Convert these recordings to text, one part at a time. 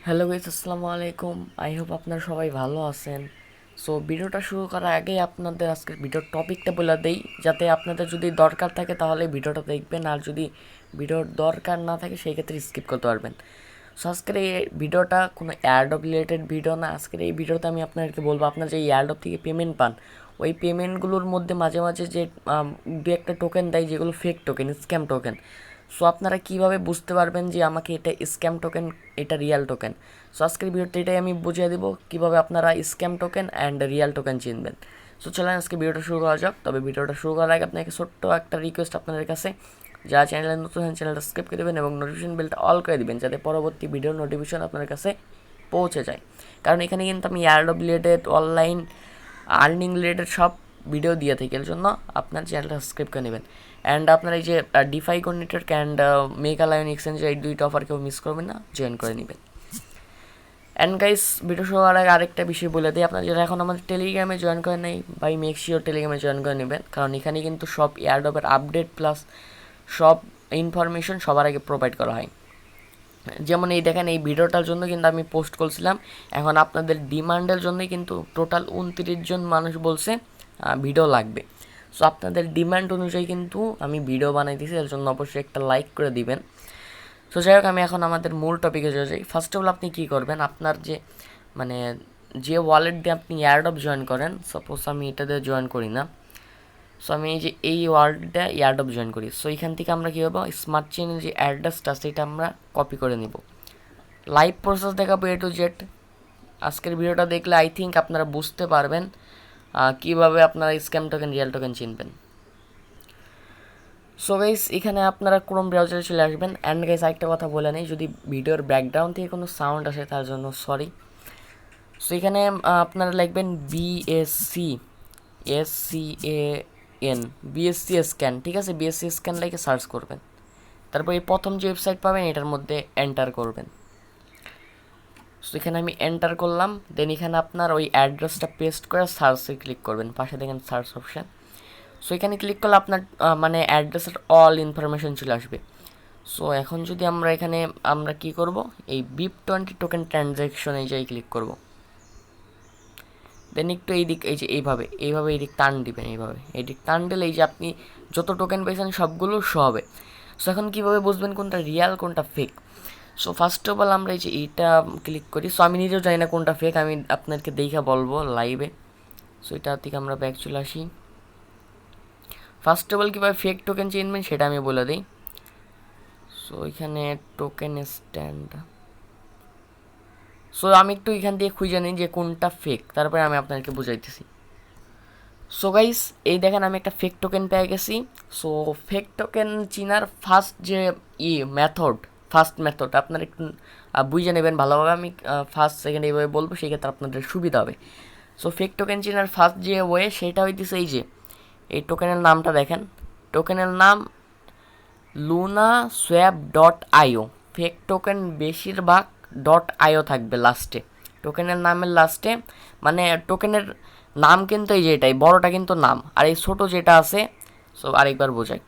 Hello guys, আসসালামু আলাইকুম। I hope আপনারা সবাই ভালো আছেন। সো ভিডিওটা শুরু করার আগেই আপনাদের আজকের ভিডিওর টপিকটা বলে দেই, যাতে আপনাদের যদি দরকার থাকে তাহলে ভিডিওটা দেখবেন, আর যদি ভিডিওর দরকার না থাকে সেই ক্ষেত্রে স্কিপ করতে পারবেন। সো আজকের এই ভিডিওটা কোনো এয়ারড্রপ রিলেটেড ভিডিও না। আজকের এই ভিডিওতে আমি আপনাদেরকে বলবো, আপনার যে এয়ারড্রপ থেকে পেমেন্ট পান, ওই পেমেন্টগুলোর মধ্যে মাঝে মাঝে যে দু একটা টোকেন দেয় যেগুলো fake token, scam token. So আপনারা কীভাবে বুঝতে পারবেন যে আমাকে এটা স্ক্যাম টোকেন, এটা রিয়াল টোকেন। সো আজকের ভিডিওতে এটাই আমি বুঝিয়ে দেবো কীভাবে আপনারা scam token and Real token চিনবেন। সো চলেন আজকে ভিডিওটা শুরু করা যাক। তবে ভিডিওটা শুরু করার আগে আপনাকে ছোট্ট একটা রিকোয়েস্ট আপনাদের কাছে, যারা চ্যানেলে নতুন চ্যানেলটা সাবস্ক্রাইব করে দেবেন এবং নোটিফিকেশন বেলটা অল করে দেবেন, যাতে পরবর্তী ভিডিওর নোটিফিকেশন আপনার কাছে পৌঁছে যায়। কারণ এখানে কিন্তু আমি airdrop related, online earning related সব ভিডিও দিয়ে থাকি, এর জন্য আপনার চ্যানেলটা সাবস্ক্রাইব করে নেবেন। অ্যান্ড আপনার এই যে defy network and mega lion exchange, এই দুইটা অফার কেউ মিস করবেন না, জয়েন করে নেবেন। অ্যান্ড গাইস, ভিডিও শুরু হওয়ার আগে আরেকটা বিষয় বলে দিই, আপনারা যারা এখন আমাদের টেলিগ্রামে জয়েন করে নেই, বাই মেক শিওর টেলিগ্রামে জয়েন করে নেবেন, কারণ এখানে কিন্তু সব এয়ারড্রপের আপডেট প্লাস সব ইনফরমেশন সবার আগে প্রোভাইড করা হয়। যেমন এই দেখেন, এই ভিডিওটার জন্য কিন্তু আমি পোস্ট করছিলাম, এখন আপনাদের ডিমান্ডের জন্যই কিন্তু টোটাল 29 জন মানুষ বলছে ভিডিও লাগবে। সো আপনাদের ডিমান্ড অনুযায়ী কিন্তু আমি ভিডিও বানাইতেছি, এর জন্য অবশ্যই একটা লাইক করে দিবেন। সো যাই হোক, আমি এখন আমাদের মূল টপিকে যাই। ফার্স্ট অফ অল আপনি কী করবেন, আপনার যে মানে যে ওয়ালেট দিয়ে আপনি এয়ারড্রপ জয়েন করেন, সাপোজ আমি এটা দিয়ে জয়েন করি না, সো আমি এই যে এই ওয়ালেটটা এয়ারড্রপ জয়েন করি। সো এখান থেকে আমরা কী করবো, স্মার্ট চেনের যে অ্যাড্রেসটা সেটা আমরা কপি করে নিব। লাইভ প্রসেস দেখাবো এ টু জেড। আজকের ভিডিওটা দেখলে আই থিঙ্ক আপনারা বুঝতে পারবেন কীভাবে আপনারা স্ক্যাম টোকেন, রিয়েল টোকেন চিনবেন। সো গাইস, এখানে আপনারা ক্রোম ব্রাউজারে চলে আসবেন। অ্যান্ড গাইস, আরেকটা কথা বলে নেই, যদি ভিডিওর ব্যাকগ্রাউন্ড থেকে কোনো সাউন্ড আসে তার জন্য সরি। সো এখানে আপনারা লিখবেন BSC বিএসসি স্ক্যান, ঠিক আছে? বিএসসি স্ক্যান লিখে সার্চ করবেন, তারপর এই প্রথম যে ওয়েবসাইট পাবেন এটার মধ্যে এন্টার করবেন। সো এখানে আমি এন্টার করলাম, দেন এখানে আপনার ওই অ্যাড্রেসটা পেস্ট করে সার্চে ক্লিক করবেন, পাশে দেখেন সার্চ অপশান। সো এখানে ক্লিক করলে আপনার মানে অ্যাড্রেসের অল ইনফরমেশন চলে আসবে। সো এখন যদি আমরা কি করব, এই BIP20 টোকেন ট্রানজ্যাকশন এই জায়গায় ক্লিক করব। দেন একটু এই দিক, এই যে এইভাবে এই দিক টান দিবেন, এই দিক টান দিলে এই যে আপনি যত টোকেন পেয়েছেন সবগুলো শো হবে। সো এখন কীভাবে বুঝবেন কোনটা রিয়াল কোনটা fake? So first of all আমরা এই যে এইটা ক্লিক করি। সো আমি নিজেও জানি না কোনটা ফেক, আমি আপনাদেরকে দেখে বলবো লাইভে। সো এটা থেকে আমরা ব্যাক চলে আসি। ফার্স্ট অফ অল কীভাবে ফেক টোকেন চিনবেন সেটা আমি বলে দিই। সো এখানে টোকেন স্ট্যান্ড, সো আমি একটু এখান দিয়ে খুঁজে নিই যে কোনটা ফেক, তারপরে আমি আপনাদেরকে বুঝাইতেছি। সো গাইস, এই দেখেন আমি একটা ফেক টোকেন পেয়ে গেছি। সো ফেক টোকেন চিনার ফার্স্ট মেথড আপনারা একটু বুঝে নেবেন ভালোভাবে। আমি ফার্স্ট সেকেন্ড এইভাবে বলবো, সেই ক্ষেত্রে আপনাদের সুবিধা হবে। সো ফেক টোকেন চিনার ফার্স্ট যে ওয়ে সেটা হইতেছে এই যে এই টোকেনের নামটা দেখেন, টোকেনের নাম LunaSwap.io। ফেক টোকেন বেশিরভাগ .io থাকবে লাস্টে, টোকেনের নামের লাস্টে। মানে টোকেনের নাম কিন্তু এই যে এটাই, বড়টা কিন্তু নাম, আর এই ছোটো যেটা আছে, সো আরেকবার বোঝাই।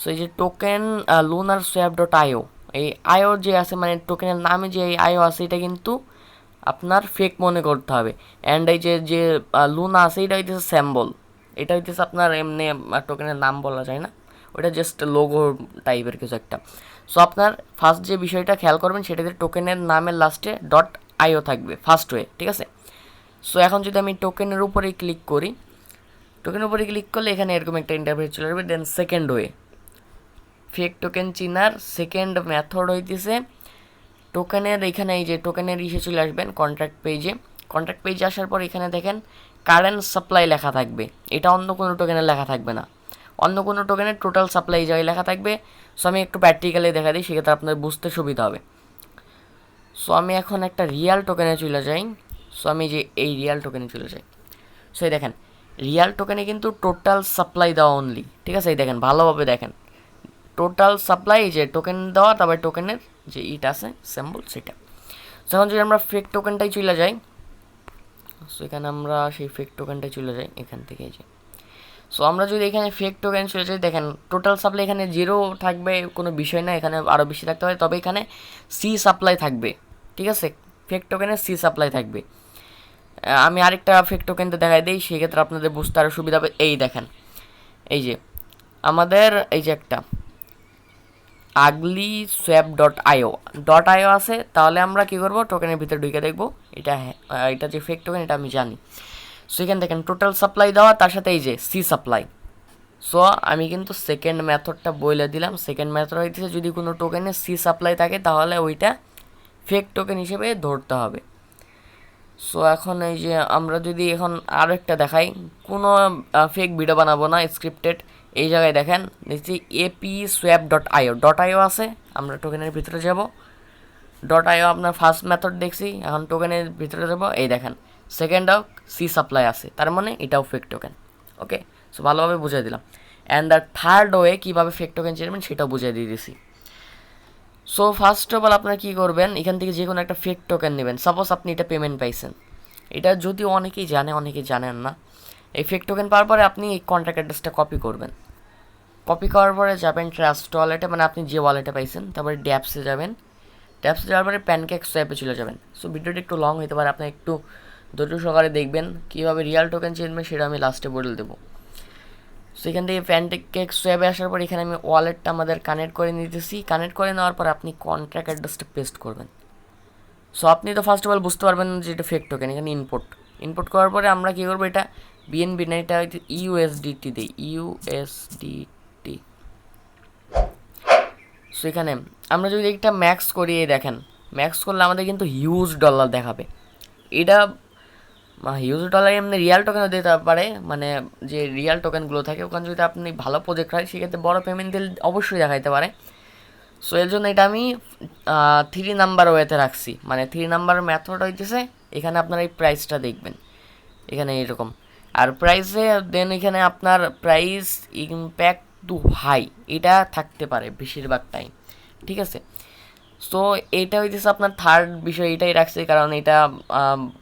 সো এই যে টোকেন LunaSwap.io, এই আইও যে আছে মানে টোকেনের নামে যে এই আইও আছে, এটা কিন্তু আপনার ফেক মনে করতে হবে। অ্যান্ড এই যে লুনা আছে এটা হইতেছে স্যাম্বল, এটা হইতেছে আপনার এমনি টোকেনের নাম বলা যায় না, ওটা জাস্ট লোগো টাইপের কিছু একটা। সো আপনার ফার্স্ট যে বিষয়টা খেয়াল করবেন সেটাতে টোকেনের নামের লাস্টে .io থাকবে ফার্স্ট ওয়ে, ঠিক আছে? সো এখন যদি আমি টোকেনের উপরে ক্লিক করি, টোকেনের উপরে ক্লিক করলে এখানে এরকম একটা ইন্টারফেস চলে আসবে। Then second way, fake token চিনার সেকেন্ড মেথড হইতেছে টোকেনের, এখানে এই যে টোকেনের ইসে চলে আসবেন কন্ট্রাক্ট পেজে আসার পর এখানে দেখেন কারেন্ট সাপ্লাই লেখা থাকবে, এটা অন্য কোনো টোকেনের লেখা থাকবে না, অন্য কোনো টোকেনের টোটাল সাপ্লাই এই জায়গায় লেখা থাকবে। সো আমি একটু প্র্যাকটিক্যালি দেখা দিই, সেক্ষেত্রে আপনার বুঝতে সুবিধা হবে। সো আমি এখন একটা রিয়াল টোকেনে চলে যাই। সো আমি যে এই রিয়াল টোকেনে চলে যাই। সো এই দেখেন রিয়াল টোকেনে কিন্তু টোটাল সাপ্লাই দেওয়া অনলি, ঠিক আছে? এই দেখেন ভালোভাবে দেখেন টোটাল সাপ্লাই, যে টোকেন দেওয়া, তারপরে টোকেনের যে ইটা আছে সিম্বল সেটা। যখন যদি আমরা ফেক টোকেনটাই চলে যাই, সো এখানে আমরা সেই ফেক টোকেনটাই চলে যাই এখান থেকে এই যে। সো আমরা যদি এখানে ফেক টোকেন চলে যাই, দেখেন টোটাল সাপ্লাই এখানে 0 থাকবে, কোনো বিষয় না, এখানে আরও বেশি থাকতে পারে, তবে এখানে সি সাপ্লাই থাকবে, ঠিক আছে, ফেক টোকেনের সি সাপ্লাই থাকবে। আমি আরেকটা ফেক টোকেনটা দেখাই দিই, সেক্ষেত্রে আপনাদের বুঝতে আরও সুবিধা হবে। এই দেখেন, এই যে আমাদের এই যে একটা আগলি সোয়াপ ডট আইও আছে। তাহলে আমরা কী করবো, টোকেনের ভিতরে ঢুকে দেখবো এটা যে ফেক টোকেন এটা আমি জানি। সো এখানে দেখেন টোটাল সাপ্লাই দেওয়া, তার সাথে এই যে সি সাপ্লাই। সো আমি কিন্তু সেকেন্ড মেথডটা বলে দিলাম। সেকেন্ড মেথড হইতেছে যদি কোনো টোকেনে সি সাপ্লাই থাকে তাহলে ওইটা ফেক টোকেন হিসেবে ধরতে হবে। সো এখন এই যে আমরা যদি এখন আরও একটা দেখাই, কোনো ফেক ভিডিও বানাবো না, স্ক্রিপ্টেড। এই জায়গায় দেখেন নিচে এপি সোয়াপ ডট আইও আছে। আমরা টোকেনের ভিতরে যাব, ডট আইও আপনার ফার্স্ট মেথড দেখছি, এখন টোকেনের ভিতরে যাব। এই দেখেন সেকেন্ডও সি সাপ্লাই আছে, তার মানে এটাও ফেক টোকেন। ওকে, সো ভালোভাবে বুঝিয়ে দিলাম। অ্যান্ড দ্য থার্ড ওয়ে কীভাবে ফেক টোকেন চিনবেন সেটাও বুঝিয়ে দিয়ে দিছি। সো ফার্স্ট অফ অল আপনারা কী করবেন, এখান থেকে যে কোনো একটা ফেক টোকেন নেবেন। সাপোজ আপনি এটা পেমেন্ট পাইছেন, এটা যদিও অনেকেই জানে অনেকেই জানেন না। এই ফেক টোকেন পাওয়ার পরে আপনি এই কন্ট্যাক্ট অ্যাড্রেসটা কপি করবেন। কপি করার পরে যাবেন ট্রাস্ট ওয়ালেটে, মানে আপনি যে ওয়ালেটে পাইছেন, তারপরে ড্যাপসে যাবেন। ড্যাপসে যাওয়ার পরে প্যানকেক সোয়াপে চলে যাবেন। সো ভিডিওটা একটু লং হতে পারে, আপনি একটু ধৈর্য সহকারে দেখবেন। কীভাবে রিয়াল টোকেন চিনবেন সেটা আমি লাস্টে বলে দেবো। সেখান থেকে প্যানকেক সোয়াবে আসার পর এখানে আমি ওয়ালেটটা আমাদের কানেক্ট করে নিতেছি। কানেক্ট করে নেওয়ার পর আপনি কন্ট্রাক্ট অ্যাড্রেসটা পেস্ট করবেন। সো আপনি তো ফার্স্ট অফ অল বুঝতে পারবেন যে এটা ফেক টোকেন। এখানে ইনপুট করার পরে আমরা কী করবো, এটা বিএনবি না, এটা হয়তো ইউএসডিটি দিই, ইউএসডিটি। সো এখানে আমরা যদি একটা ম্যাক্স করি, দেখেন ম্যাক্স করলে আমাদের কিন্তু হিউজ ডলার দেখাবে। এটা হিউজ ডলার এমনি রিয়াল টোকেনও দিতে পারে, মানে যে রিয়াল টোকেনগুলো থাকে ওখানে যদি আপনি ভালো প্রজেক্ট হয় সেক্ষেত্রে বড় পেমেন্ট দিলে অবশ্যই দেখাইতে পারে। সো এর জন্য এটা আমি 3 নাম্বার ওয়েতে রাখছি, মানে 3 নাম্বার মেথড হইতেছে। এখানে আপনার এই প্রাইসটা দেখবেন, এখানে এরকম। আর প্রাইসে দেন এখানে আপনার প্রাইস ইম্প্যাক্ট টু হাই এটা থাকতে পারে বেশিরভাগ টাইম, ঠিক আছে। সো এইটা হইতেছে আপনার থার্ড বিষয়, এটাই রাখছে কারণ এটা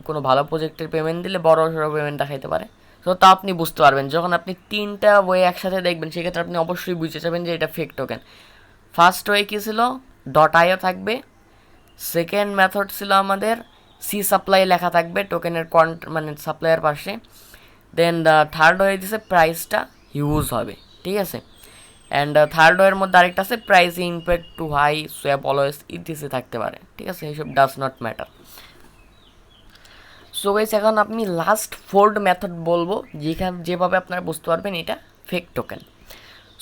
কোনো ভালো প্রজেক্টের পেমেন্ট দিলে বড় সড়ো পেমেন্ট দেখাইতে পারে। সো তা আপনি বুঝতে পারবেন যখন আপনি 3টা ওয়ে একসাথে দেখবেন, সেক্ষেত্রে আপনি অবশ্যই বুঝতে চাবেন যে এটা ফেক টোকেন। ফার্স্ট ওয়ে কী ছিল, ডট আইও থাকবে। সেকেন্ড মেথড ছিল আমাদের সি সাপ্লাই লেখা থাকবে টোকেনের মানে সাপ্লাইয়ের পাশে। দেন থার্ড ওয়ে দিছে প্রাইসটা হিউজ হবে, ঠিক আছে। অ্যান্ড থার্ড ওয়ের মধ্যে আরেকটা আছে price impact to high swap always etc থাকতে পারে, ঠিক আছে। এইসব does not matter. So guys এখন আপনি লাস্ট ফোর্থ মেথড বলবো, যেভাবে আপনারা বুঝতে পারবেন এটা fake token.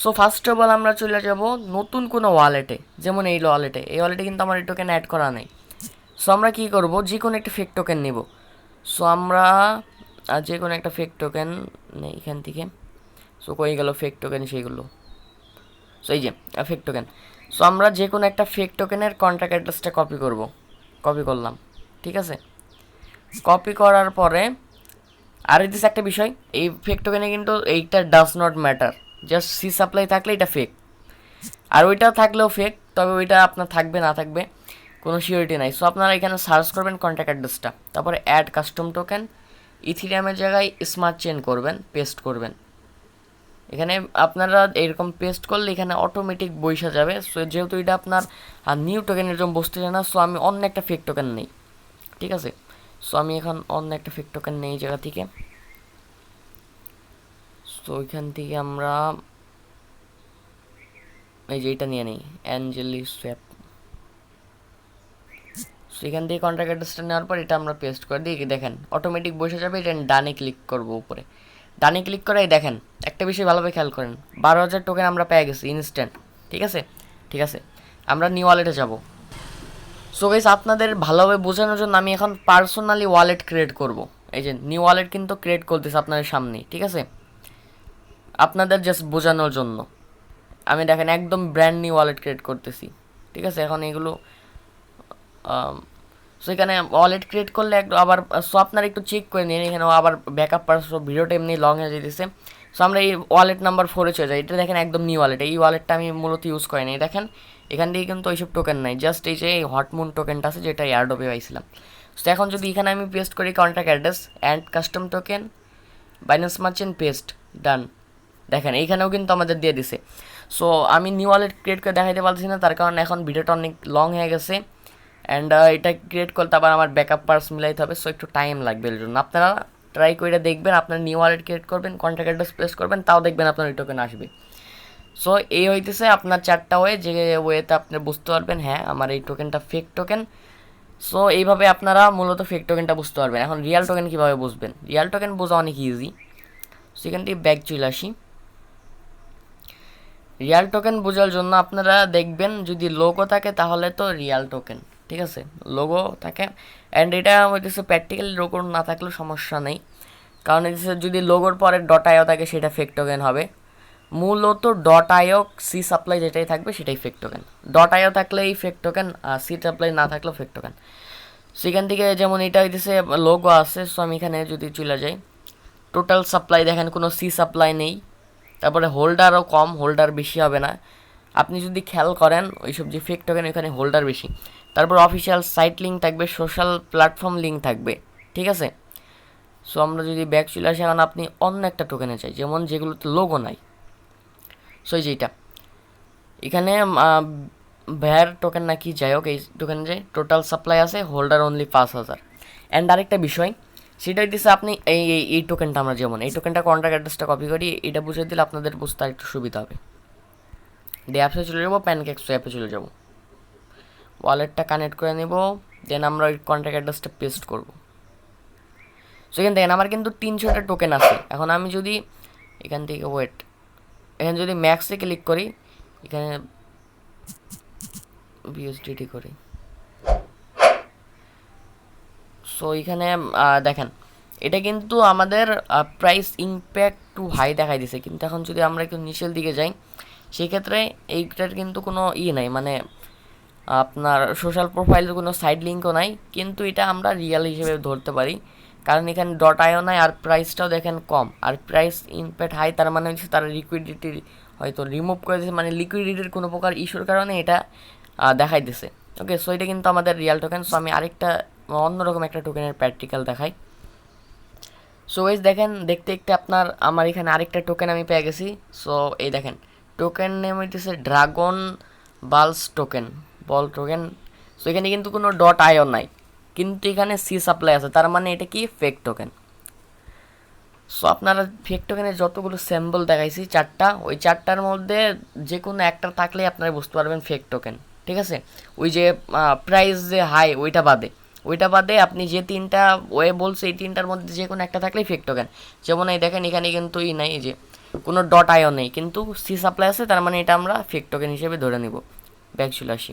So first of all আমরা চলে যাব নতুন কোনো ওয়ালেটে, যেমন এই ওয়ালেটে কিন্তু আমার এই টোকেন অ্যাড করা নেই। সো আমরা কী করবো, যে কোনো একটা ফেক টোকেন নেব। সো আমরা যে কোনো একটা ফেক টোকেন নেই এখান থেকে। সো কই গেল ফেক টোকেন সেইগুলো। সো এই যে ফেক টোকেন। সো আমরা যে কোনো একটা ফেক টোকেনের কন্ট্যাক্ট অ্যাড্রেসটা কপি করলাম, ঠিক আছে। কপি করার পরে আর দিস একটা বিষয়, এই ফেক টোকেনে কিন্তু এইটা does not matter, just see supply থাকলে এটা ফেক, আর ওইটা থাকলেও ফেক, তবে ওইটা আপনার থাকবে না থাকবে কোনো সিওরিটি নাই। সো আপনারা এখানে সার্চ করবেন কন্ট্যাক্ট অ্যাড্রেসটা, তারপরে অ্যাড কাস্টম টোকেন, ইথিরিয়ামের জায়গায় স্মার্ট চেন করবেন, পেস্ট করবেন। এখানে আপনারা এরকম পেস্ট করলে এখানে অটোমেটিক বইসা যাবে। সো যেহেতু এটা আপনার নিউ টোকেনের জন্য বসতেছে না, সো আমি অন্য একটা ফেক টোকেন নেই, ঠিক আছে। সো আমি এখন অন্য একটা ফেক টোকেন নেই জায়গা থেকে। সো ওইখান থেকে আমরা এই যে এটা নিয়ে নিই, অ্যাঞ্জেলি সোয়াপ। সো এখান থেকে কন্ট্যাক্ট অ্যাড্রেসটা নেওয়ার পর এটা আমরা পেস্ট করে দিই, দেখেন অটোমেটিক বসে যাবে। এটা ডানে ক্লিক করবো, উপরে ডানে ক্লিক করে দেখেন একটা বিষয় ভালোভাবে খেয়াল করেন, 12,000 টোকেন আমরা পেয়ে গেছি ইনস্ট্যান্ট, ঠিক আছে। আমরা নিউ ওয়ালেটে যাব। সো গাইস আপনাদের ভালোভাবে বোঝানোর জন্য আমি এখন পার্সোনালি ওয়ালেট ক্রিয়েট করব। এই যে নিউ ওয়ালেট কিন্তু ক্রিয়েট করতেছে আপনাদের সামনেই, ঠিক আছে। আপনাদের জাস্ট বোঝানোর জন্য আমি দেখেন একদম ব্র্যান্ড নিউ ওয়ালেট ক্রিয়েট করতেছি, ঠিক আছে। এখন এগুলো সো এখানে ওয়ালেট ক্রিয়েট করলে একটু আবার সো আপনারা একটু চেক করে নিন, এখানে আবার ব্যাকআপ পার। সো ভিডিওটা এমনি লং হয়ে যেতেছে। সো আমরা এই ওয়ালেট নাম্বার 4-এ চলে যাই। এটা দেখেন একদম নিউ ওয়ালেট, এই ওয়ালেটটা আমি মূলত ইউজ করি না। দেখেন এখান থেকে কিন্তু ওইসব টোকেন নাই, জাস্ট এই যে এই হটমুন টোকেনটা আছে যেটা এয়ারড্রপে পাইছিলাম। সো এখন যদি এখানে আমি পেস্ট করি contact address and custom token Binance merchant paste done, দেখেন এইখানেও কিন্তু আমাদের দিয়ে দিছে। সো আমি নিউ ওয়ালেট ক্রিয়েট করে দেখাইতে পারছি না, তার কারণে এখন ভিডিওটা অনেক লং হয়ে গেছে। অ্যান্ড এটা ক্রিয়েট করতে আবার আমার ব্যাকআপ পার্স মিলাইতে হবে, সো একটু টাইম লাগবে এর জন্য। আপনারা ট্রাই করে দেখবেন, আপনার নিউ ওয়ালেট ক্রিয়েট করবেন, কন্ট্যাক্ট অ্যাড্রেস প্লেস করবেন, তাও দেখবেন আপনার ওই টোকেন আসবে। সো এই হইতেছে আপনার 4টা ওয়ে, যে ওয়েতে আপনি বুঝতে পারবেন হ্যাঁ আমার এই টোকেনটা ফেক টোকেন। সো এইভাবে আপনারা মূলত ফেক টোকেনটা বুঝতে পারবেন। এখন রিয়াল টোকেন কীভাবে বুঝবেন? রিয়াল টোকেন বোঝা অনেক ইজি। সেখান থেকে ব্যাক চলে আসি। রিয়াল টোকেন বোঝার জন্য আপনারা দেখবেন যদি লোগো থাকে তাহলে তো রিয়াল টোকেন, ঠিক আছে, লোগো থাকে। অ্যান্ড এটা হইতেছে প্র্যাকটিক্যালি লোগো না থাকলেও সমস্যা নেই, কারণ হচ্ছে যদি লোগোর পরে ডট আইও থাকে সেটা ফেক টোকেন হবে। মূলত ডট আইও সি সাপ্লাই যেটাই থাকবে সেটাই ফেক টোকেন। ডট আইও থাকলেই ফেক টোকেন, আর সি সাপ্লাই না থাকলেও ফেক টোকেন। সেখান থেকে যেমন এটা হইতেছে লোগো আছে, সো আমি এখানে যদি চলে যাই, টোটাল সাপ্লাই দেখেন কোনো সি সাপ্লাই নেই। তারপরে হোল্ডারও কম, হোল্ডার বেশি হবে না। আপনি যদি খেয়াল করেন ওইসব যে ফেক টোকেন ওইখানে হোল্ডার বেশি। তারপর অফিসিয়াল সাইট লিঙ্ক থাকবে, সোশ্যাল প্ল্যাটফর্ম লিঙ্ক থাকবে, ঠিক আছে। সো আমরা যদি ব্যাক চলে আসি, এখন আপনি অন্য একটা টোকেনে চাই যেমন যেগুলোতে লোগো নাই। সো এই যেটা এখানে ভ্যার টোকেন নাকি যাই হোক, এই টোকেনে যাই, টোটাল সাপ্লাই আছে, হোল্ডার অনলি 5000। অ্যান্ড আরেকটা বিষয় সেটা হইতেছে আপনি এই টোকেনটা আমরা যেমন এই টোকেনটা কন্ট্রাক্ট অ্যাড্রেসটা কপি করি, এটা বুঝে দিলে আপনাদের বুঝতে একটু সুবিধা হবে। অ্যাপসে চলে যাবো, প্যানকেক্স অ্যাপে চলে যাব, ওয়ালেটটা কানেক্ট করে নেব, দেন আমরা ওই কন্ট্রাক্ট অ্যাড্রেসটা পেস্ট করব। সো এখান দেখেন আমার কিন্তু 300টা টোকেন আছে। এখন আমি যদি এখান থেকে এখানে যদি ম্যাক্সে ক্লিক করি, এখানে বিএসডিটি করি, সো এখানে দেখেন এটা কিন্তু আমাদের প্রাইস ইম্প্যাক্ট টু হাই দেখাই দিছে। কিন্তু এখন যদি আমরা একটু নিচের দিকে যাই, সেক্ষেত্রে এইটার কিন্তু কোনো নাই, মানে আপনার সোশ্যাল প্রোফাইলের কোনো সাইড লিঙ্কও নাই, কিন্তু এটা আমরা রিয়েল হিসেবে ধরতে পারি, কারণ এখানে ডট আইও নাই, আর প্রাইসটাও দেখেন কম, আর প্রাইস ইম্প্যাক্ট হাই, তার মানে হচ্ছে তারা লিকুইডিটি হয়তো রিমুভ করে দিয়েছে, মানে লিকুইডিটির কোনো প্রকার ইস্যুর কারণে এটা দেখাই দিছে। ওকে, সো এটা কিন্তু আমাদের রিয়াল টোকেন। সো আমি আরেকটা অন্যরকম একটা টোকেনের প্র্যাকটিক্যাল দেখাই। সো ওয়াইজ দেখেন দেখতে দেখতে আমার এখানে আরেকটা টোকেন আমি পেয়ে গেছি। সো এই দেখেন টোকেন নেম হইতেছে ড্রাগন বালস টোকেন, বল টোকেন। সো এখানে কিন্তু কোনো ডট আইও নাই, কিন্তু এখানে সি সাপ্লাই আছে, তার মানে এটা কি ফেক টোকেন। সো আপনারা ফেক টোকেনের যতগুলো স্যাম্পল দেখাইছি 4টা, ওই 4টার মধ্যে যে কোনো একটা থাকলেই আপনারা বুঝতে পারবেন ফেক টোকেন, ঠিক আছে। ওই যে প্রাইস যে হাই ওইটা বাদে আপনি যে 3টা ওয়ে বলছে এই 3টার মধ্যে যে কোনো একটা থাকলেই ফেক টোকেন। যেমন এই দেখেন এখানে কিন্তু নাই, এই যে কোনো ডট আইও নেই, কিন্তু সি সাপ্লাই আছে, তার মানে এটা আমরা ফেক টোকেন হিসেবে ধরে নিব। ব্যাক চলে আসি।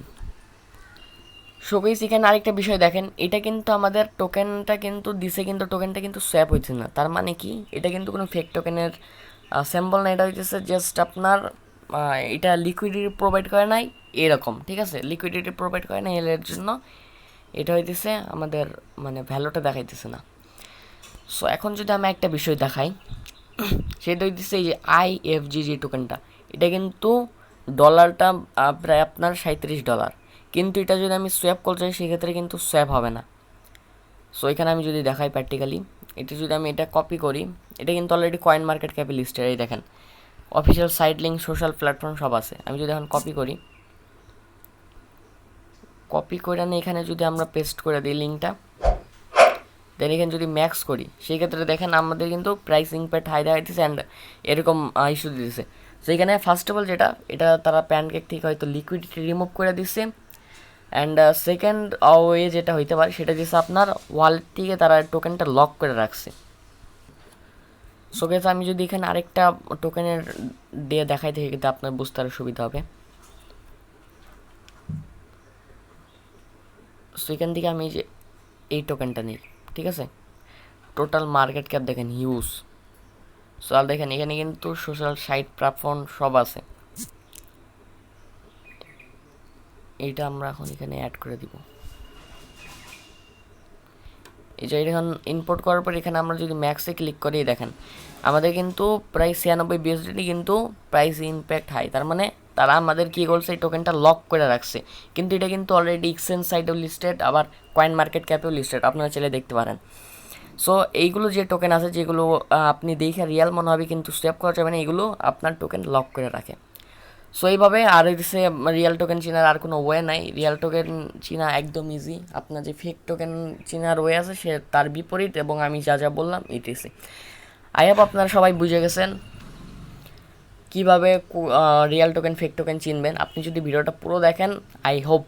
সো গাইস এখানে আরেকটা বিষয় দেখেন, এটা কিন্তু আমাদের টোকেনটা কিন্তু দিছে, কিন্তু টোকেনটা কিন্তু সোয়াপ হচ্ছে না, তার মানে কি এটা কিন্তু কোনো ফেক টোকেনের স্যাম্পল না, এটা হইতেছে জাস্ট আপনার এটা লিকুইডিটি প্রোভাইড করে নাই এরকম, ঠিক আছে, লিকুইডিটি প্রোভাইড করে নাই এর জন্য এটা হইতেছে আমাদের মানে ভ্যালুটা দেখাইতেছে না। সো এখন যদি আমি একটা বিষয় দেখাই, সেটা হইতেছে এই যে IFG যে টোকেনটা, এটা কিন্তু ডলারটা প্রায় আপনার $37, কিন্তু এটা যদি আমি সোয়াপ করতে চাই সেক্ষেত্রে কিন্তু সোয়াপ হবে না। সো এখানে আমি যদি দেখাই প্র্যাকটিক্যালি, এটা যদি আমি এটা কপি করি, এটা কিন্তু অলরেডি কয়েন মার্কেট ক্যাপে লিস্টেড, এই দেখেন official site link, social platform সব আছে। আমি যদি এখন কপি করে আনি, এখানে যদি আমরা পেস্ট করে দিই লিঙ্কটা, দেন এখানে যদি ম্যাক্স করি, সেই ক্ষেত্রে দেখেন আমাদের কিন্তু প্রাইস ইম্প্যাক্ট হাই দেখাইতেছে অ্যান্ড এরকম ইস্যু দিতেছে। সো এখানে ফার্স্ট অফ অল এটা তারা প্যানকেক থেকে হয়তো লিকুইডিটি রিমুভ করে দিচ্ছে, অ্যান্ড সেকেন্ড ওয়ে যেটা হইতে পারে সেটা দিচ্ছে আপনার ওয়ালেট থেকে তারা টোকেনটা লক করে রাখছে। সো গেস আমি যদি এখানে আরেকটা টোকেনের দিয়ে দেখাই থেকে কিন্তু আপনার বুঝতে আরও সুবিধা হবে। সো এখান থেকে আমি যে এই টোকেনটা নিই, ঠিক আছে, টোটাল মার্কেট ক্যাপ দেখেন হিউজ। সো আর দেখেন এখানে কিন্তু সোশ্যাল সাইট প্ল্যাটফর্ম সব আছে, এইটা আমরা এখন এখানে অ্যাড করে দিব। এই যে এখন ইম্পোর্ট করার পর এখানে আমরা যদি ম্যাক্সে ক্লিক করি, দেখেন আমাদের কিন্তু প্রায় 96 বিএসডি কিন্তু প্রাইস ইম্প্যাক্ট হাই, তার মানে তারা আমাদের কী করছে এই টোকেনটা লক করে রাখছে। কিন্তু এটা কিন্তু অলরেডি এক্সচেঞ্জ সাইটেও লিস্টেড, আবার কয়েন মার্কেট ক্যাপেও লিস্টেড, আপনারা চাইলে দেখতে পারেন। সো এইগুলো যে টোকেন আছে যেগুলো আপনি দেখে রিয়াল মনে হবে কিন্তু সোয়াপ করা যাবে না, এগুলো আপনার টোকেন লক করে রাখে। সো এইভাবে আর হইতেছে রিয়েল টোকেন চেনার আর কোনো ওয়ে নাই। রিয়েল টোকেন চেনা একদম ইজি। আপনার যে ফেক টোকেন চেনার ওয়ে আছে সে তার বিপরীত, এবং আমি যা যা বললাম ইটিসি। আই হোপ আপনারা সবাই বুঝে গেছেন কীভাবে রিয়েল টোকেন ফেক টোকেন চিনবেন। আপনি যদি ভিডিওটা পুরো দেখেন, আই হোপ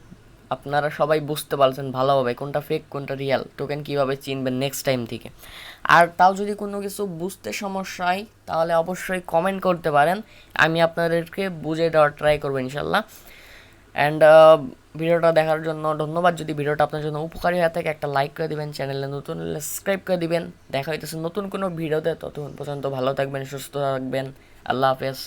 আপনারা সবাই বুঝতে পারছেন ভালোভাবে কোনটা ফেক কোনটা রিয়েল টোকেন কীভাবে চিনবেন নেক্সট টাইম থেকে। আর তাও যদি কোনো কিছু বুঝতে সমস্যা হয় তাহলে অবশ্যই কমেন্ট করতে পারেন, আমি আপনাদেরকে বুঝিয়ে দেওয়ার ট্রাই করবো ইনশাল্লাহ। অ্যান্ড ভিডিওটা দেখার জন্য ধন্যবাদ। যদি ভিডিওটা আপনার জন্য উপকারী হয়ে থাকে একটা লাইক করে দিবেন, চ্যানেলে নতুন হলে সাবস্ক্রাইব করে দিবেন। দেখা হইতেছে নতুন কোনো ভিডিওতে, ততক্ষণ পর্যন্ত ভালো থাকবেন, সুস্থ থাকবেন। আল্লাহ হাফেজ।